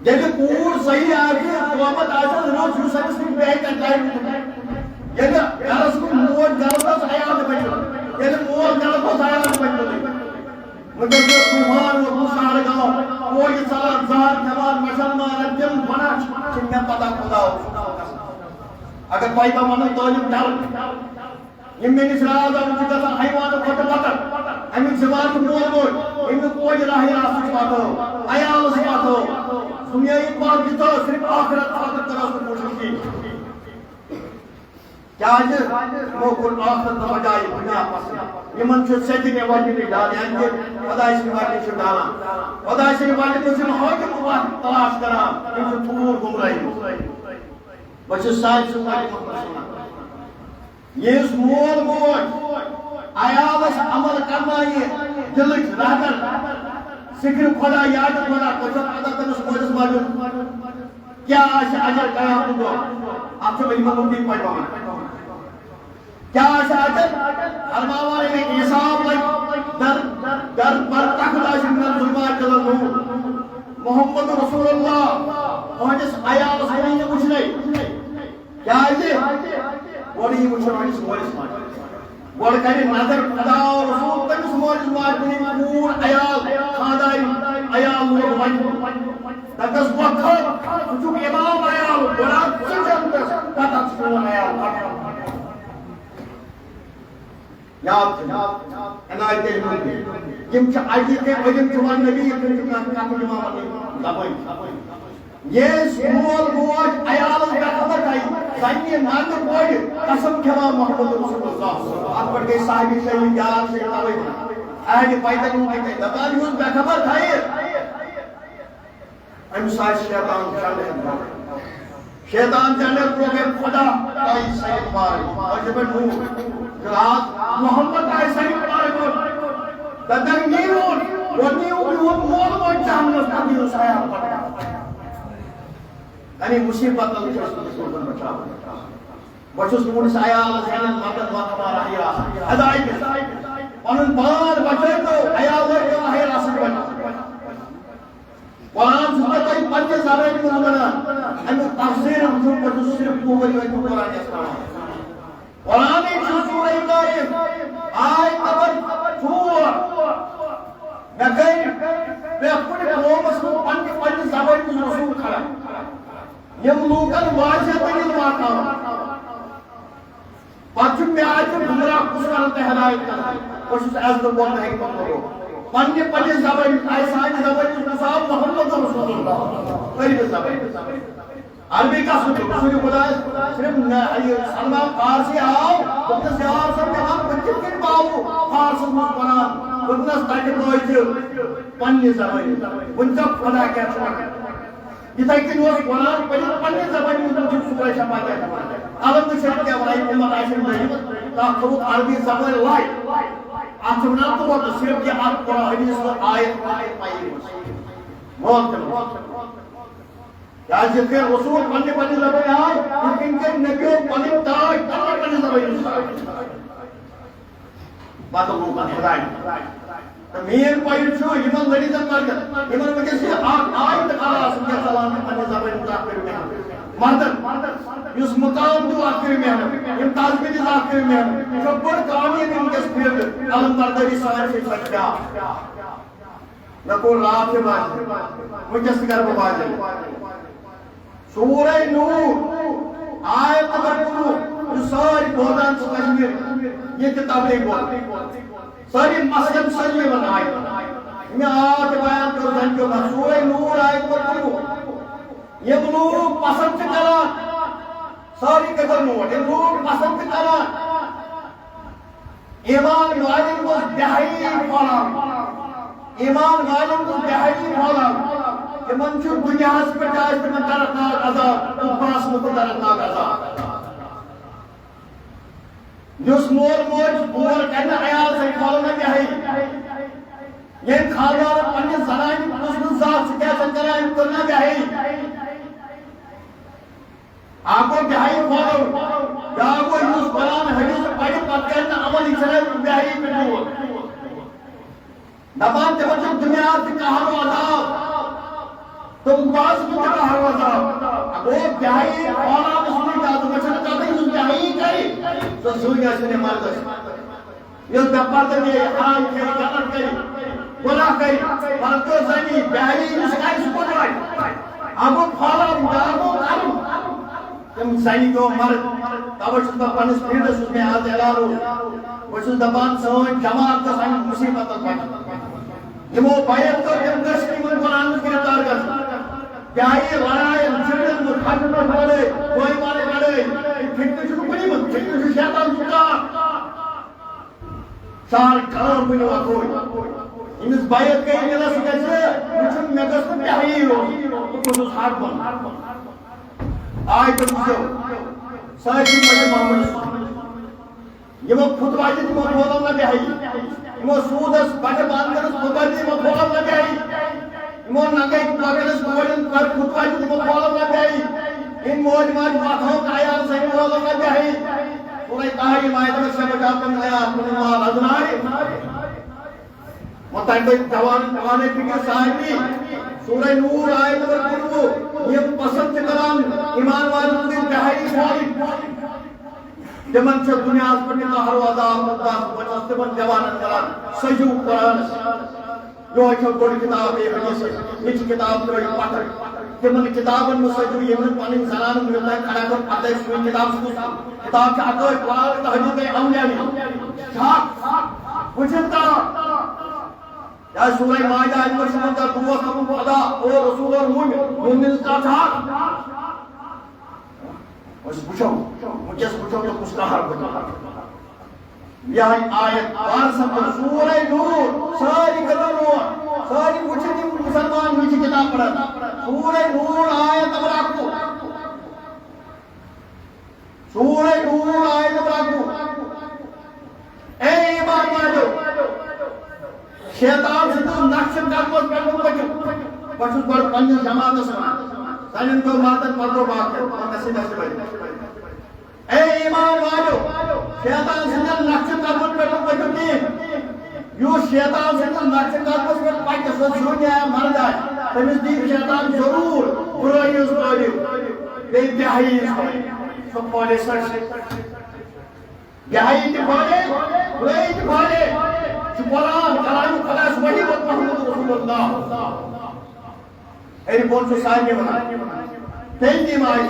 یعنی کوٗر صحیح آسہِ قومت آسٮ۪س رُت یُس أمِس نِش بیٚہہِ تَتہِ لَرِ ییٚلہِ گَرَس منٛز موج گَرَس منٛز عیال تہِ بَچُن ییٚلہِ مول گَرَس منٛز عیال تہِ بَچُن وٕنکٮ۪س چھُ طوٗفان ووتمُت سارٕ گام کوجہِ ژَلان زہر کھٮ۪وان مُسلمانَن تِم وَنان چھِ مےٚ پَتہ خۄدا اوس اگر تۄہہِ بہٕ وَنو تعلیٖم ڈَل یِم مےٚ نِش راز آمٕتۍ چھِ گژھان حیوانہٕ کھۄتہٕ لۄکٕٹ اَمیُک زِوان چھُ مول موج ییٚمیُک کوجہِ راہہِ راسٕچ واتو عیالَس واتو دُنیاہٕچ باقٕے تہٕ صرف آخرت خٲطرٕ کَرَس نہٕ کوٗشِش کِہیٖنۍ کیٛازِ یِمو کوٚر آخرت بجایہِ دُنیا پسنٛد یِمن چھُ سیٚدِنہِ وَدِنہِ ڈال یعنی کہِ خۄداے سٕنٛدِ وَدنہِ چھِ ڈالان خۄداے سٕنٛدِ وَدنہِ منٛز چھِنہٕ حٲکِم وَتھ تلاش کران یِم چھِ ژوٗر گُمرٲہی بہٕ چھُس سارِ سٕنٛز وَنان یُس مول موج عیالَس عمل کرنایہِ دِلٕچ رحمت ذِکرِ خۄدا یادِ خۄدا تۄہہِ چھو پتہ تٔمِس مٲلِس ماجہِ کیٛاہ آسہِ اجر قیامتُک دۄہ اَتھ چھُ علمِ مُبیٖن پٲٹھۍ وَنان کیٛاہ آسہِ اجر فرماوان ییٚلہِ حِساب لگہِ در بر تخت آسہِ مِنَ الظُلُمَاتِ إِلَى النُّورِ محمد رسول اللہ تُہٕنٛدِس عیالَس وَنی نہٕ وٕچھنَے کیٛازِ گۄڈٕ یی وٕچھُن پنٛنِس مٲلِس ماجہِ گۄڈٕ کَرِ نظر خۄدا رسول تٔمِس مٲلِس ماجہِ کُنہِ کوٗر عیال خانداری عیال لوگ وَنہِ دَپٮ۪س وۄتھ ژٕ چھُکھ اِمام عیال گۄڈٕ ژٕ جنتَس تَتَتھ چھُ چون عیال یاد عنایت یِم چھِ اَجہِ تہِ علم چھُ وَننہٕ نبی یِم چھِ کَتھ یِوان وَننہٕ زبٲنۍ ییٚلہِ مول موج عیالَس بےخبر تھایہِ زَنہِ مَردٕ کورِ قسم کھٮ۪وان محمد رسول اللہ اَتھ پٮ۪ٹھ گٔے صاحبِ شریٖف یاد چھِ تَوَے اہلِ بیتَن ہُنٛد دَپان یُس بےخبر تھایہِ أمِس آسہِ شیطان چنٛڈٕ شیطان چنٛڈٕ پرٛوگرام خۄدا آیہِ سَیِد مارٕنۍ أسۍ پٮ۪ٹھ نوٗر رات محمد آیہِ سَیِد مارٕنۍ دَپان نیٖوُن گۄڈٕ نیٖوُن میون مول موج چاہنَس پَتہٕ نیٖوُن سیاح پَتہٕ یعنی مُصیٖبت چھُ أسۍ روزان بچاوان بہٕ چھُس تُہٕنٛدِس عیالَس ہٮ۪نَن مدد واتناوان راہہِ راست ہدایت پَنُن پان بچٲیتو عیال لٲگِو راہہِ راست بچاو قرآن چھُ مےٚ تۄہہِ پنٛنہِ زبٲنۍ منٛز وَنان اَمیُک تفسیٖر وٕچھُن بہٕ چھُس صرف ژوٗرِ ؤتھِو قرآن اَسناوان قرآنٕے چھُ سورہ ابراہیٖم آیہِ نمبر 4 مےٚ کٔرۍ پرٛٮ۪تھ کُنہِ قومَس منٛز پنٛنہِ زبٲنۍ منٛز رسوٗل کھڑا یِم لوٗکَن واضح دٔلیٖل واتناوان پَتہٕ چھُ مےٚ اَتہِ گُمراہ کُس کَران تہٕ ہدایت کران بہٕ چھُس عزتہٕ وول حکمت وول پنٛنہِ زبٲنۍ آیہِ سانہِ زبٲنۍ منٛز نصاب محمد رسول اللہ پٔرِو زبٲنۍ عربی کا سُہ خۄدایَس صرف سلمان فارسی آو دوٚپنَس یار صٲب دِوان بہٕ کِتھ کٔنۍ باوٕ فارسَس منٛز پَران دوٚپنَس تَتہِ روزِ پنٛنہِ زبٲنۍ وٕنۍکٮ۪ن خۄدا کیٛاہ چھُ وَنان یِتھَے کٔنۍ اوس قرآن پٔرِتھ پنٛنہِ زبٲنۍ منٛز چھُ سورہ شفا کیٛاہ چھُ وَنان الگ شریٖف کیٛاہ وَنان اُمت آسہِ نٔرِمٕژ تَتھ تھوٚوُکھ عربی زبٲنۍ لایِک اَتھ چھُ وَنان توتہٕ صرف یہِ اَتھ قرآن حدیٖث آیت پَیی کیٛازِ یِتھ کٔنۍ رسوٗل پنٛنہِ زبٲنۍ آے یِتھ کٔنۍ کٔرۍ نبیو پَنٕنۍ تاج پنٛنہِ زبٲنۍ منٛز پَتہٕ لوٗکَن ہدایت تہٕ میٛٲنۍ پَیِر چھُ یِمن لٔڑِتَن مَردَن یِمن وٕنکٮ۪س یہِ اکھ آیت خلاص وٕنکٮ۪س چلان پنٛنہِ زبٲنۍ منٛز اَتھ کٔرِو محنت مردن یُس مقام دیُو اَتھ کٔرِو محنت یِم تازگی دِژ اَتھ کٔرِو محنت یہِ چھِ بٔڑ کامیٲبی وٕنکٮ۪س پھیرٕ علم بردٲری سان چھِ أسۍ کیٛاہ مےٚ کوٚر راتھ تہِ واضح وٕنکٮ۪س تہِ کَرٕ بہٕ واضح سورہ نوٗر آیت نمبر 19 یُس سٲری بوزان چھِ کشمیٖر ییٚتہِ تبلیغ بوزان سٲری مسجد سجیوان آیت مےٚ آو تہِ بیان کوٚر زَنہِ کیو سورہ نوٗر آیت نمبر 19 یِم لوٗکھ پسنٛد چھِ کران سٲری کٔرۍتو نوٹ یِم لوٗکھ پسنٛد چھِ کران ایمان والٮ۪ن گوٚژھ بےحیی پھٲلاوٕنۍ ایمان والٮ۪ن گوٚژھ بےحیی پھٲلاوٕنۍ تِمن چھُ دُنیاہس پٮ۪ٹھ آسہِ تِمن دردناک عذاب اُبرَس منٛز تہِ دردناک عذاب یُس مول موج بور کرِ نہٕ عیال سۭتۍ کھولو نہٕ بےحیی ییٚمۍ خانٛدارَن پنٛنہِ زنانہِ پرٛژھ نہٕ زانٛہہ ژٕ کیٛاہ چھَکھ کران أمۍ کٔر نہ بےحیی اکھ گوٚو بےحیی کھولو بیٛاکھ گوٚو یُس قرآن حدیٖث پرِ پتہٕ کرِ نہٕ عمل یہِ چھَنہٕ بےحیی پٮ۪ٹھ وول دَپان تِمن چھُ دُنیاہس تہِ قہر و عذاب تم باز میں کیا ہوا وہ بیاہی اولاد سنی جاتا بچن چاہتے ہیں اس بیاہی کری تو سویا سنے مرد یہ دپارت دے حرام کری جنت کری گناہ کری مرد زنی بیاہی نسکائی سکون رائی ابو پھالا جارو کرو تم زنی کو مرد تبچت با پنس پیڑس اس میں آز اعلانو بچن دبان سوئن جماعت کا سنی مصیبت پاک یہ وہ بیعت کو جم دشتی من قرآن گرفتار کر بیاہی لڑائی جڑن متحجن بڑے کوئی مانے بڑے پھٹنے شروع کنی من پھٹنے شروع شیطان سکا سار کام بنی وقوئی امس بیعت کئی ملا سکے سے مجھن مگس بیاہی ہو تو کچھ ہاتھ بن آئی تو مجھو سائشی مجھے محمد یہ وہ خطباتی تھی وہ بولم نہ بیاہی یہ وہ سودس بچے باندرس خطباتی وہ بولم نہ بیاہی یہ وہ نگئی پاکرس بولن پر خطباتی تھی وہ بولم نہ بیاہی ان موج ماج باتوں کا آیار سے بولم نہ بیاہی سورہ تاہی مائد میں سے بجاتا ہے آیات من اللہ ادنائی مطلب جوانے فکر صاحبی سورہ نور آیت نمبر 15 یہ پسند کرام ایمان والوں کے بہائی فوری جمن سے دنیا پر نکا ہر عذاب مقدار بچاستے بن جوانن کران سجو قرآن جو اچھا کوئی کتاب ہے حدیث ہے نیچ کتاب کوئی پاتر جمن کتابن میں سجو یہ من پانی زنان ملتا ہے کھڑا کر پاتے سوئی کتاب سکتا کتاب کے آگوئی قرآن تحجید اولیاء شاک وجھتا یا سورہ مائدہ آج پر شمال کا دعا کم ادا اور رسول اور مومن کا چھاک مجھے پوچھو تو کچھ کہا یہ آیت بار سمجھو سورہ نور ساری قدر نور ساری پوچھے تھی مسلمان ہوئی تھی کتاب پڑھا سورہ نور آیت اب رکھو سورہ نور آیت اب رکھو اے ایمان والو شیطان سے تو نقشن کرموز پہلو بچو بڑھ پنجل جماعت سمان سنن کو ماتن پردو باق ہے اور نسی نسی بھائی اے ایمان والو شیطان سے تو نقشن کرموز پہلو بچو یو شیطان سے تو نقشن کرموز پہلو پاکہ سو چھوڑ جائے مر جائے تمیز دیکھ شیطان ضرور برائی اس پہلو بے بیاہی اس پہلو سب پہلے سرش بیاہی تی پہلے برائی تی پہلے قرآن کلام خدا سبحانہ و محمد رسول اللہ ایری بول سے سائنے بنا تینجی مائی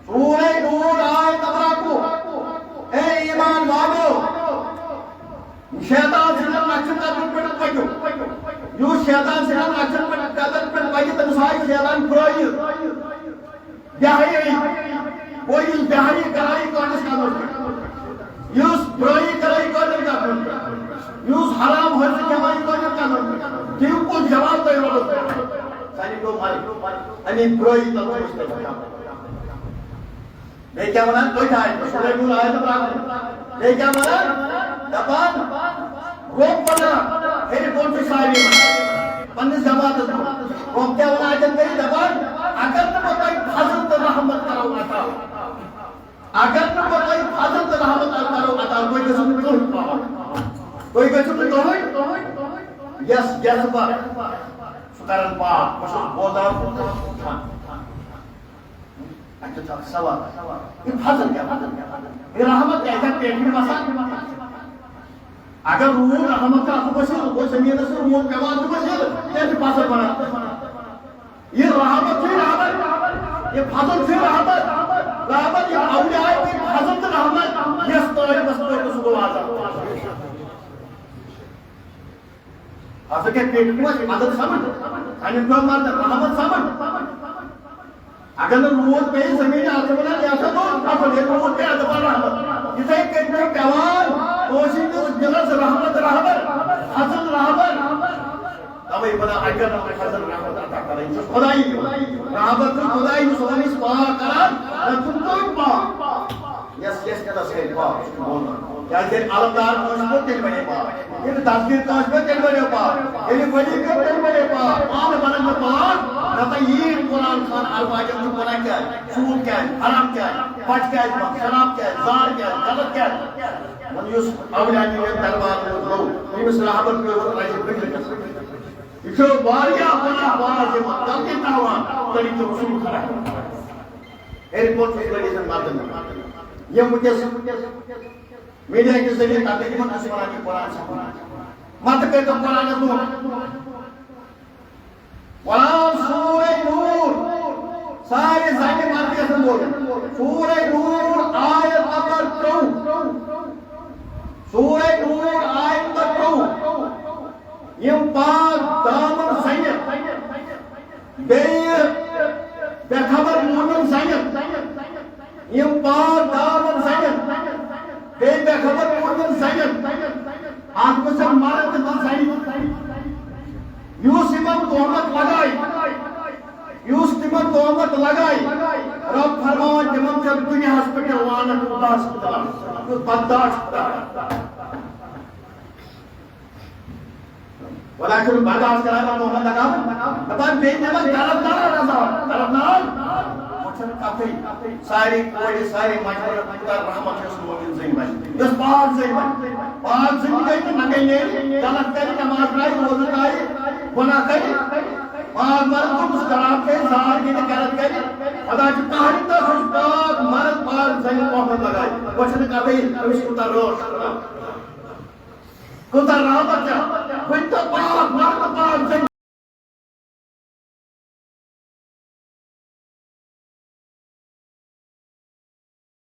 سورہ نور آیت ابراکو اے ایمان والو شیطان سے لکشن کا دن پر پکیو یو شیطان سے لکشن کا دن پر پکیو تنسائی شیطان برائی بیاہی کوئی اس بیاہی کرائی کونس کا دن یوس برائی کرائی کونس کا دن یوس حرام ہوئے سے جمائی کونس کا دن کیوں کو جواب تو یہ سانی کو ماری ہمیں برائی تو مجھتے ہیں لے کیا منا کوئی جائے سورہ نور آئے تو براہ لے کیا منا دبان روک پڑا میرے کون سے سائلی منا پندس جماعت روک کیا منا آجن میری دبان اگر نہ بتائی حضرت رحمت کرو عطا اگر نہ بتائی حضرت رحمت کرو عطا کوئی قسم میں کوئی پاہا کوئی قسم میں کوئی یس جذبہ سکرن پاک مشہور بودا اچھا تھا سوال یہ فضل کیا یہ رحمت کیا ہے پیٹھی مسا اگر روح رحمت کا آپ بشیر وہ زمین سے روح پیوان کو بشیر کیسے پاسر بنا یہ رحمت سے رحمت یہ فضل سے رحمت یہ اولیاء کی فضل سے رحمت یہ ستوری مسئلے کو سکو آتا آپ سے کہ پیٹھی مسئلے مدد سمجھ انکو مدد رحمت سمجھ اگر روح پہ زمین آتے بنا لیاسا تو کافر ہے روح پہ ادبار رحمت جسے کہتے ہیں پیوان کوشش جلس رحمت حسن رحمت تبھی بنا اگر حسن رحمت عطا کریں جو خدائی رحمت خدائی سوانی سپاہ کرن تم تو پاک یس کہتا سے پاک بولنا یا دن علمدار کوشش کو دل بنے پاک یہ تصویر کوشش کو دل بنے پاک یہ ولی کو دل بنے پاک آن بنن پاک نتا یہ قرآن خان الواجب جو بنا کیا ہے سود کیا ہے حرام کیا ہے پچ کیا ہے شراب کیا ہے زار کیا ہے غلط کیا ہے من یوس اولیاء کی دربار میں رو یہ رحمت پہ وہ راجب بکر یہ واریاہ گناہ باز غلطی تھاوان تیٚلہِ چھُ رسول خراب ایئرپورٹ سے لگے سن مردن یہ مجھے میڈیا کے ذریعے کہتے ہیں کہ من اسمانہ کی قرآن سے مت کہتے تو قرآن ہے قرآن سورہ نور سارے سائنے مارتے ہیں سن بولے سورہ نور آیت نمبر 3 سورہ نور آیت نمبر 3 یہ پاک دامن سید بے خبر مومن سید یہ پاک دامن سید بے خبر مومن سید آنکھ میں سے مارت من سید یوس امام تہمت لگائی یوس امام تہمت لگائی رب فرمان امام جب دنیا ہسپٹل لعنت اللہ ہسپٹل بداشت ولكن برداشت کرنا محمد لگاو بتان بے نمک طرفدار رضا طرفدار مچھر کافی ساری کوئی ساری مجبور خدا رحمت رسول مومن زین بھائی اس پاک زندگی تو نگے نہیں غلط کری نماز پڑھائی روزہ کھائی گناہ کری پاک مرد کو مسکرات کے سار کی نکرت کری خدا کی کہانی تو پاک مرد پاک زین محمد لگائی مچھر کافی اس کو روش کوتا رحمت ہے کوئی تو پاک مرد پاک زین